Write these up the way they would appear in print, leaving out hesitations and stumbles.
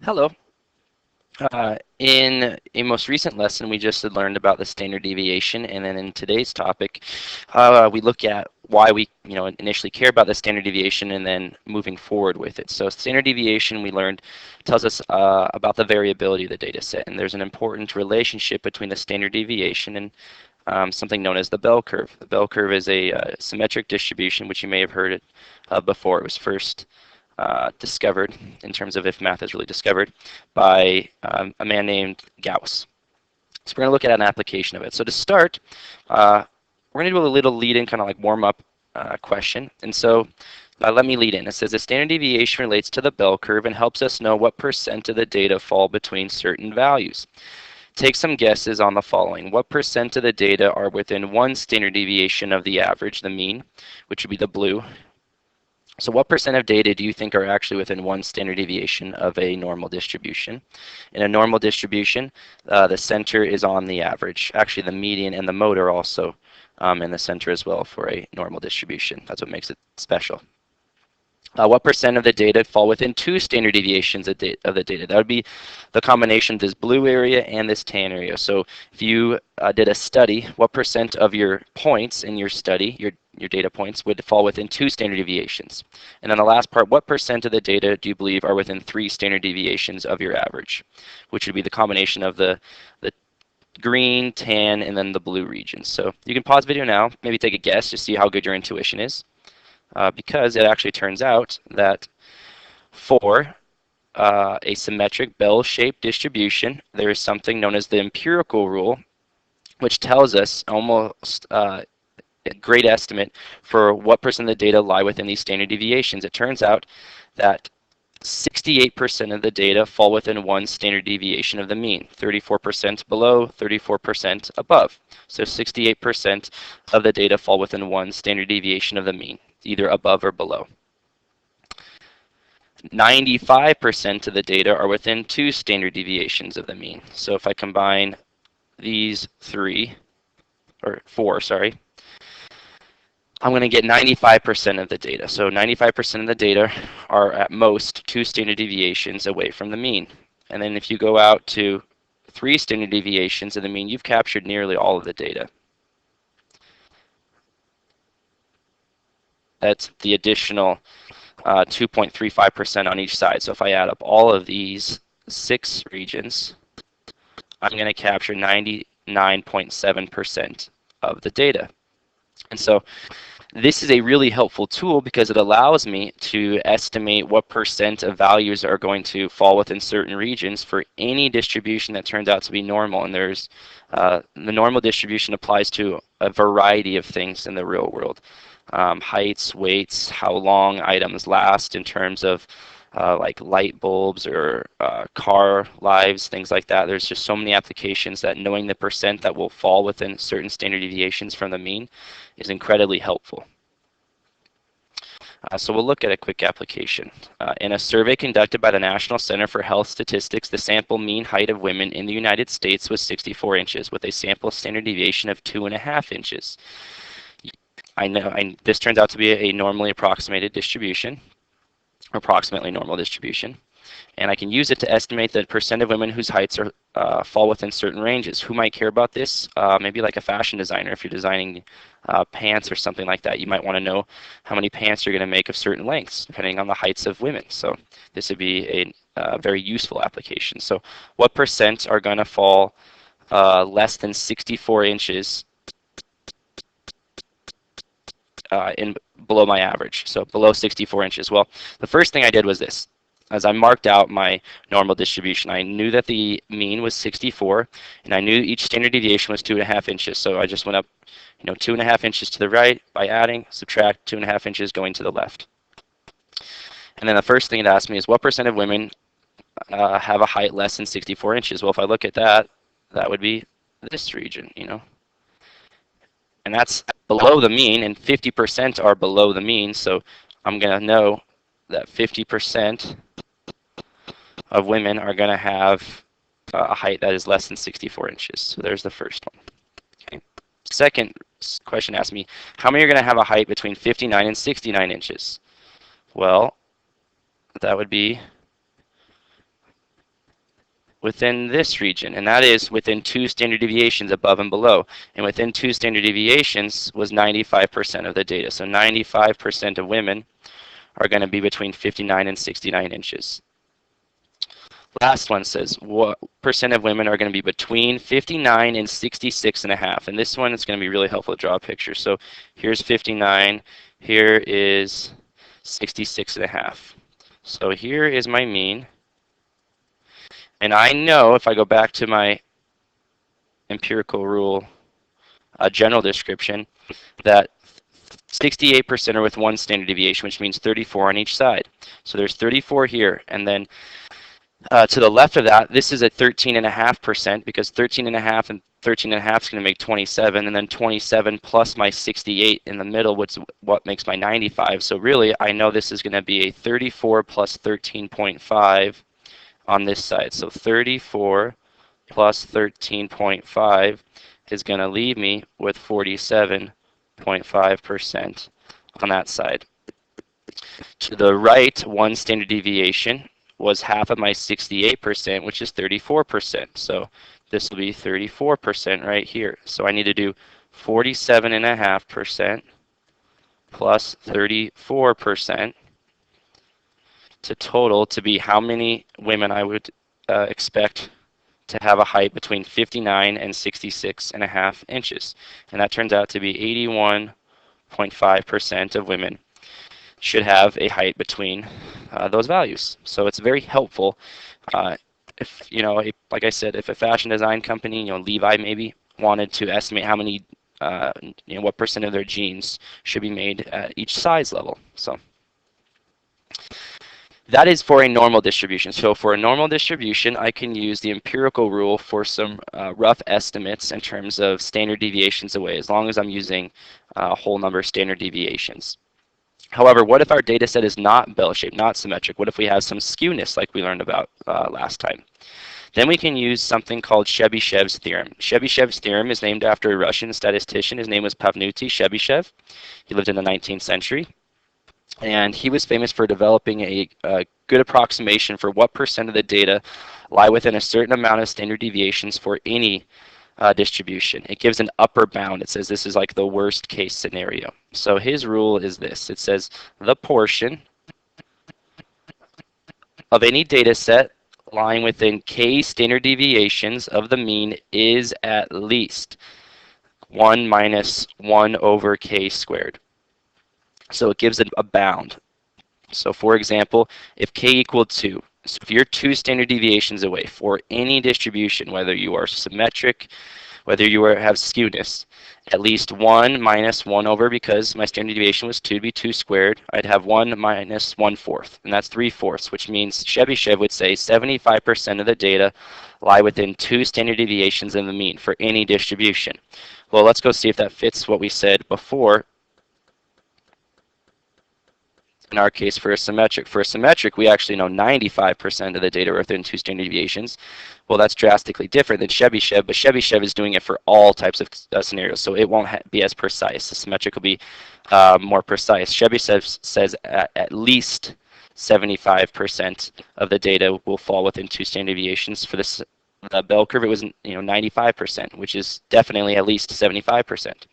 Hello. In a most recent lesson, we just had learned about the standard deviation, and then in today's topic, we look at why we, initially care about the standard deviation, and then moving forward with it. So, standard deviation, we learned, tells us about the variability of the data set, and there's an important relationship between the standard deviation and something known as the bell curve. The bell curve is a symmetric distribution, which you may have heard before. It was first discovered, in terms of if math is really discovered, by a man named Gauss. So we're going to look at an application of it. So to start, we're going to do a little lead-in, kind of like warm-up question. And so let me lead in. It says the standard deviation relates to the bell curve and helps us know what percent of the data fall between certain values. Take some guesses on the following. What percent of the data are within one standard deviation of the average, the mean, which would be the blue? So what percent of data do you think are actually within one standard deviation of a normal distribution? In a normal distribution, the center is on the average. Actually, the median and the mode are also in the center as well for a normal distribution. That's what makes it special. What percent of the data fall within two standard deviations of the data? That would be the combination of this blue area and this tan area. So if you did a study, what percent of your points in your study, your data points, would fall within two standard deviations? And then the last part, what percent of the data do you believe are within three standard deviations of your average, which would be the combination of the green, tan, and then the blue regions. So you can pause video now, maybe take a guess to see how good your intuition is. Because it actually turns out that for a symmetric bell-shaped distribution, there is something known as the empirical rule, which tells us almost a great estimate for what percent of the data lie within these standard deviations. It turns out that 68% of the data fall within one standard deviation of the mean, 34% below, 34% above. So 68% of the data fall within one standard deviation of the mean, either above or below. 95% of the data are within two standard deviations of the mean. So if I combine these four, I'm going to get 95% of the data. So 95% of the data are at most two standard deviations away from the mean. And then if you go out to three standard deviations of the mean, you've captured nearly all of the data. That's the additional 2.35% on each side. So if I add up all of these 6 regions, I'm going to capture 99.7% of the data. And so this is a really helpful tool because it allows me to estimate what percent of values are going to fall within certain regions for any distribution that turns out to be normal. And there's the normal distribution applies to a variety of things in the real world. Heights, weights, how long items last in terms of like light bulbs or car lives, things like that. There's just so many applications that knowing the percent that will fall within certain standard deviations from the mean is incredibly helpful. So we'll look at a quick application. In a survey conducted by the National Center for Health Statistics, the sample mean height of women in the United States was 64 inches with a sample standard deviation of 2.5 inches. I know this turns out to be a normally approximated distribution, approximately normal distribution, and I can use it to estimate the percent of women whose heights are fall within certain ranges. Who might care about this? Maybe like a fashion designer. If you're designing pants or something like that, you might want to know how many pants you're going to make of certain lengths, depending on the heights of women. So this would be a very useful application. So what percent are going to fall less than 64 inches in below my average, so below 64 inches. Well, the first thing I did was this. As I marked out my normal distribution, I knew that the mean was 64, and I knew each standard deviation was 2.5 inches. So I just went up, 2.5 inches to the right by adding, subtract 2.5 inches going to the left. And then the first thing it asked me is what percent of women have a height less than 64 inches? Well, if I look at that, that would be this region, And that's below the mean, and 50% are below the mean, so I'm going to know that 50% of women are going to have a height that is less than 64 inches. So there's the first one. Okay. Second question asked me, how many are going to have a height between 59 and 69 inches? Well, that would be within this region, and that is within 2 standard deviations above and below. And within 2 standard deviations was 95% of the data. So 95% of women are going to be between 59 and 69 inches. Last one says, what percent of women are going to be between 59 and 66 and a half? And this one is going to be really helpful to draw a picture. So here's 59, here is 66 and a half. So here is my mean. And I know if I go back to my empirical rule general description that 68% are with 1 standard deviation, which means 34 on each side. So there's 34 here, and then to the left of that, this is at 13.5% because 13.5 and 13.5 is going to make 27, and then 27 plus my 68 in the middle, which is what makes my 95. So really, I know this is going to be a 34 plus 13.5 on this side. So 34 plus 13.5 is going to leave me with 47.5% on that side. To the right, 1 standard deviation was half of my 68%, which is 34%. So this will be 34% right here. So I need to do 47.5% plus 34% to total to be how many women I would expect to have a height between 59 and 66.5 inches. And that turns out to be 81.5% of women should have a height between those values. So it's very helpful. If like I said, if a fashion design company, Levi maybe wanted to estimate how many, what percent of their jeans should be made at each size level. So that is for a normal distribution. So for a normal distribution, I can use the empirical rule for some rough estimates in terms of standard deviations away, as long as I'm using a whole number of standard deviations. However, what if our data set is not bell-shaped, not symmetric? What if we have some skewness like we learned about last time? Then we can use something called Chebychev's theorem. Chebychev's theorem is named after a Russian statistician. His name was Pafnuty Chebychev. He lived in the 19th century. And he was famous for developing a good approximation for what percent of the data lie within a certain amount of standard deviations for any distribution. It gives an upper bound. It says this is like the worst case scenario. So his rule is this. It says the portion of any data set lying within k standard deviations of the mean is at least 1 minus 1 over k squared. So it gives it a bound. So for example, if k equaled 2, so if you're 2 standard deviations away for any distribution, whether you are symmetric, whether you have skewness, at least 1 minus 1 over, because my standard deviation was 2, to be 2 squared, I'd have 1 minus 1/4, and that's 3/4, which means Chebychev would say 75% of the data lie within 2 standard deviations of the mean for any distribution. Well, let's go see if that fits what we said before. In our case, for a symmetric, we actually know 95% of the data are within 2 standard deviations. Well, that's drastically different than Chebychev, but Chebychev is doing it for all types of scenarios, so it won't be as precise. The symmetric will be more precise. Chebychev says at least 75% of the data will fall within 2 standard deviations. For the bell curve, it was 95%, which is definitely at least 75%.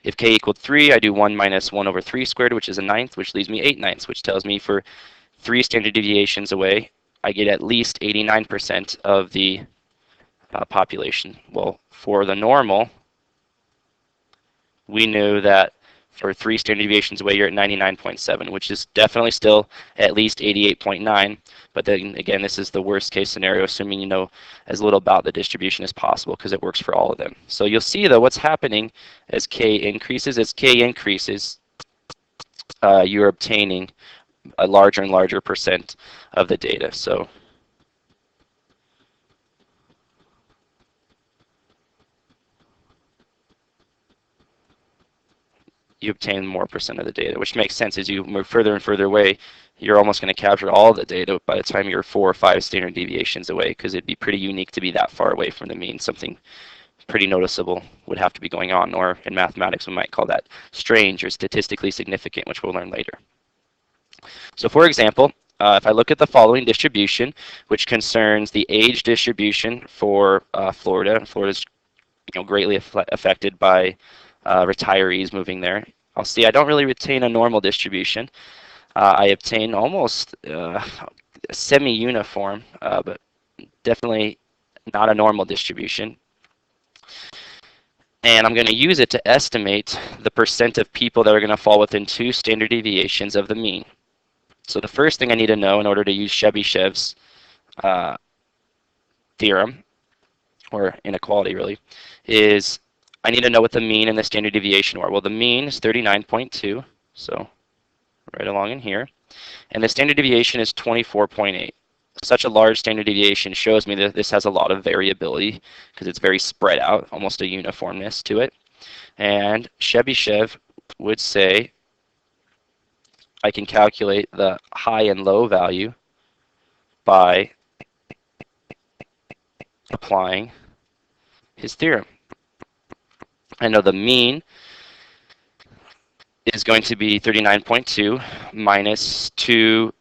If k equaled 3, I do 1 minus 1 over 3 squared, which is a ninth, which leaves me 8/9, which tells me for 3 standard deviations away, I get at least 89% of the population. Well, for the normal, we knew that for 3 standard deviations away, you're at 99.7, which is definitely still at least 88.9. But then again, this is the worst case scenario, assuming you know as little about the distribution as possible, because it works for all of them. So you'll see though what's happening as k increases. As k increases, you're obtaining a larger and larger percent of the data. So you obtain more percent of the data, which makes sense. As you move further and further away, you're almost going to capture all the data by the time you're 4 or 5 standard deviations away, because it'd be pretty unique to be that far away from the mean. Something pretty noticeable would have to be going on, or in mathematics we might call that strange or statistically significant, which we'll learn later. So for example, if I look at the following distribution, which concerns the age distribution for Florida, Florida's greatly affected by retirees moving there. I'll see I don't really retain a normal distribution. I obtain almost semi-uniform, but definitely not a normal distribution. And I'm going to use it to estimate the percent of people that are going to fall within 2 standard deviations of the mean. So the first thing I need to know in order to use Chebychev's theorem, or inequality really, is I need to know what the mean and the standard deviation are. Well, the mean is 39.2, so right along in here. And the standard deviation is 24.8. Such a large standard deviation shows me that this has a lot of variability because it's very spread out, almost a uniformness to it. And Chebychev would say I can calculate the high and low value by applying his theorem. I know the mean is going to be 39.2 minus 2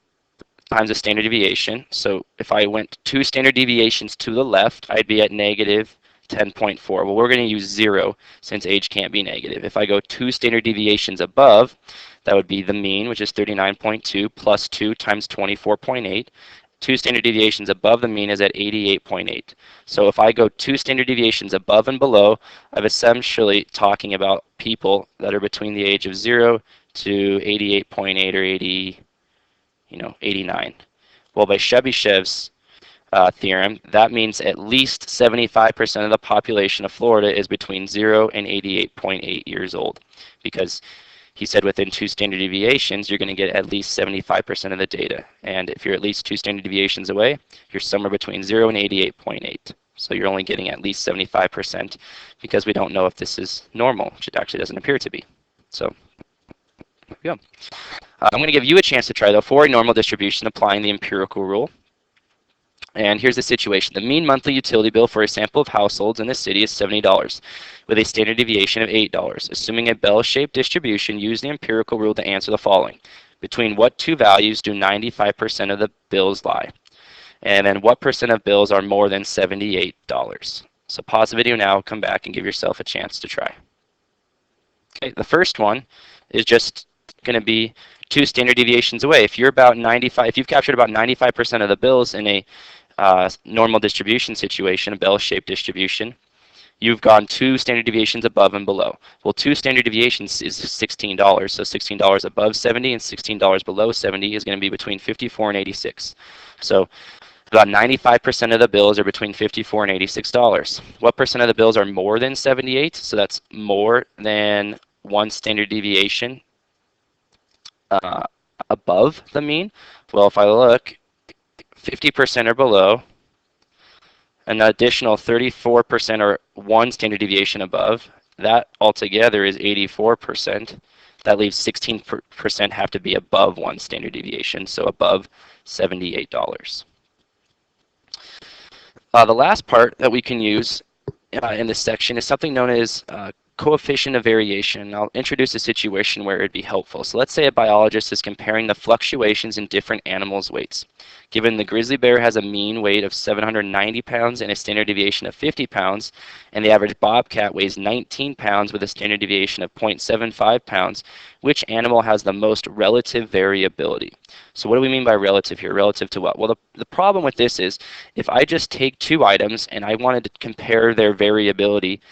times the standard deviation. So if I went 2 standard deviations to the left, I'd be at negative 10.4. Well, we're going to use 0 since age can't be negative. If I go 2 standard deviations above, that would be the mean, which is 39.2 plus 2 times 24.8. 2 standard deviations above the mean is at 88.8. So if I go 2 standard deviations above and below, I'm essentially talking about people that are between the age of 0 to 88.8 or 89. Well, by Chebychev's theorem, that means at least 75% of the population of Florida is between 0 and 88.8 years old, because he said within 2 standard deviations, you're going to get at least 75% of the data. And if you're at least 2 standard deviations away, you're somewhere between 0 and 88.8. So you're only getting at least 75% because we don't know if this is normal, which it actually doesn't appear to be. So there we go. I'm going to give you a chance to try, though, for a normal distribution applying the empirical rule. And here's the situation. The mean monthly utility bill for a sample of households in the city is $70, with a standard deviation of $8. Assuming a bell-shaped distribution, use the empirical rule to answer the following. Between what 2 values do 95% of the bills lie? And then what percent of bills are more than $78? So pause the video now, come back, and give yourself a chance to try. Okay, the first one is just going to be 2 standard deviations away. If you've captured about 95% of the bills in a normal distribution situation, a bell-shaped distribution, you've gone 2 standard deviations above and below. Well, 2 standard deviations is $16, so $16 above 70 and $16 below 70 is going to be between 54 and 86. So about 95% of the bills are between $54 and $86. What percent of the bills are more than 78? So that's more than 1 standard deviation above the mean. Well, if I look, 50% are below, an additional 34% are 1 standard deviation above. That altogether is 84%. That leaves 16% have to be above 1 standard deviation, so above $78. The last part that we can use in this section is something known as coefficient of variation. I'll introduce a situation where it'd be helpful. So let's say a biologist is comparing the fluctuations in different animals' weights. Given the grizzly bear has a mean weight of 790 pounds and a standard deviation of 50 pounds, and the average bobcat weighs 19 pounds with a standard deviation of 0.75 pounds, which animal has the most relative variability? So what do we mean by relative here? Relative to what? Well, the problem with this is if I just take 2 items and I wanted to compare their variability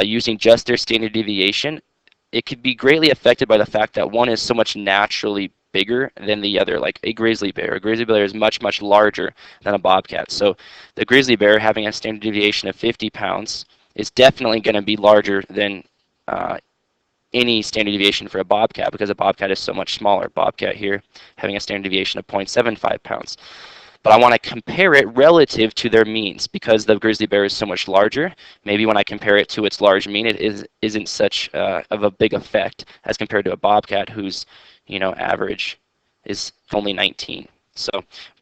using just their standard deviation, it could be greatly affected by the fact that one is so much naturally bigger than the other, like a grizzly bear. A grizzly bear is much, much larger than a bobcat. So the grizzly bear having a standard deviation of 50 pounds is definitely going to be larger than any standard deviation for a bobcat because a bobcat is so much smaller. Bobcat here having a standard deviation of 0.75 pounds. But I want to compare it relative to their means because the grizzly bear is so much larger. Maybe when I compare it to its large mean, it isn't such of a big effect as compared to a bobcat whose average is only 19. So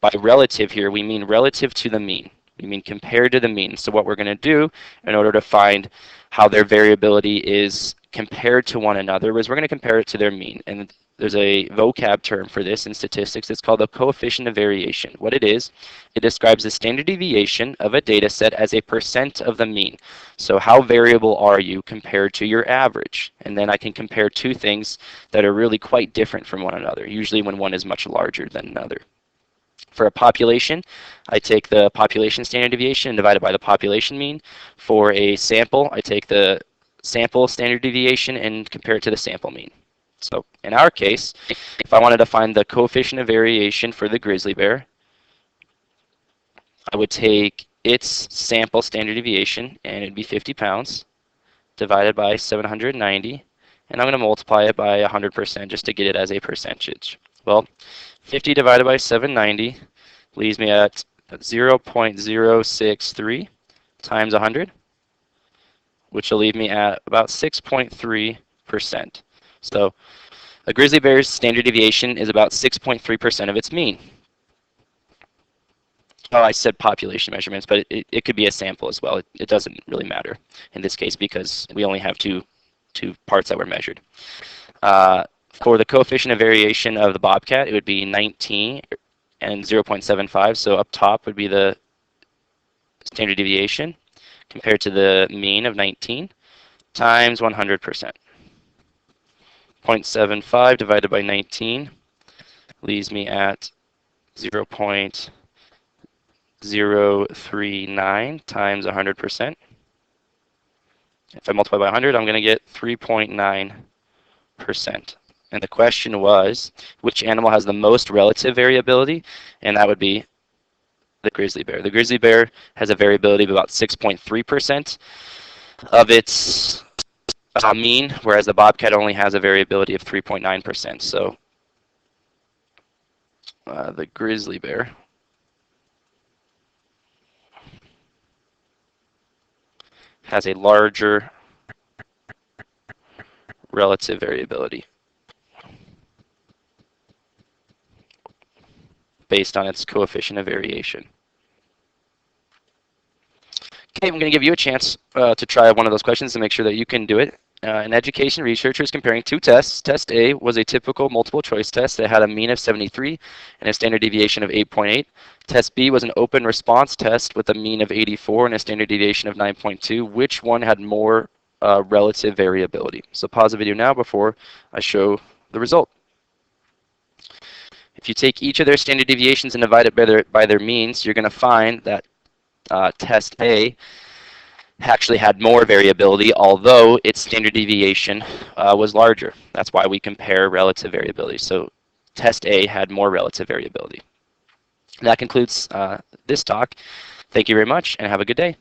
by relative here, we mean relative to the mean. We mean compared to the mean. So what we're going to do in order to find how their variability is compared to one another is we're going to compare it to their mean. And there's a vocab term for this in statistics. It's called the coefficient of variation. What it is, it describes the standard deviation of a data set as a percent of the mean. So how variable are you compared to your average? And then I can compare two things that are really quite different from one another, usually when one is much larger than another. For a population, I take the population standard deviation and divide it by the population mean. For a sample, I take the sample standard deviation and compare it to the sample mean. So in our case, if I wanted to find the coefficient of variation for the grizzly bear, I would take its sample standard deviation, and it'd be 50 pounds, divided by 790, and I'm going to multiply it by 100% just to get it as a percentage. Well, 50 divided by 790 leaves me at 0.063 times 100, which will leave me at about 6.3%. So a grizzly bear's standard deviation is about 6.3% of its mean. Oh, I said population measurements, but it could be a sample as well. It doesn't really matter in this case because we only have two parts that were measured. For the coefficient of variation of the bobcat, it would be 19 and 0.75. So up top would be the standard deviation compared to the mean of 19 times 100%. 0.75 divided by 19 leaves me at 0.039 times 100%. If I multiply by 100, I'm going to get 3.9%. And the question was, which animal has the most relative variability? And that would be the grizzly bear. The grizzly bear has a variability of about 6.3% of its mean, whereas the bobcat only has a variability of 3.9%. So the grizzly bear has a larger relative variability based on its coefficient of variation. Okay, I'm going to give you a chance to try one of those questions to make sure that you can do it. In education, researchers comparing two tests. Test A was a typical multiple choice test that had a mean of 73 and a standard deviation of 8.8. Test B was an open response test with a mean of 84 and a standard deviation of 9.2. Which one had more relative variability? So pause the video now before I show the result. If you take each of their standard deviations and divide it by their means, you're going to find that test A actually had more variability, although its standard deviation was larger. That's why we compare relative variability. So test A had more relative variability. That concludes this talk. Thank you very much, and have a good day.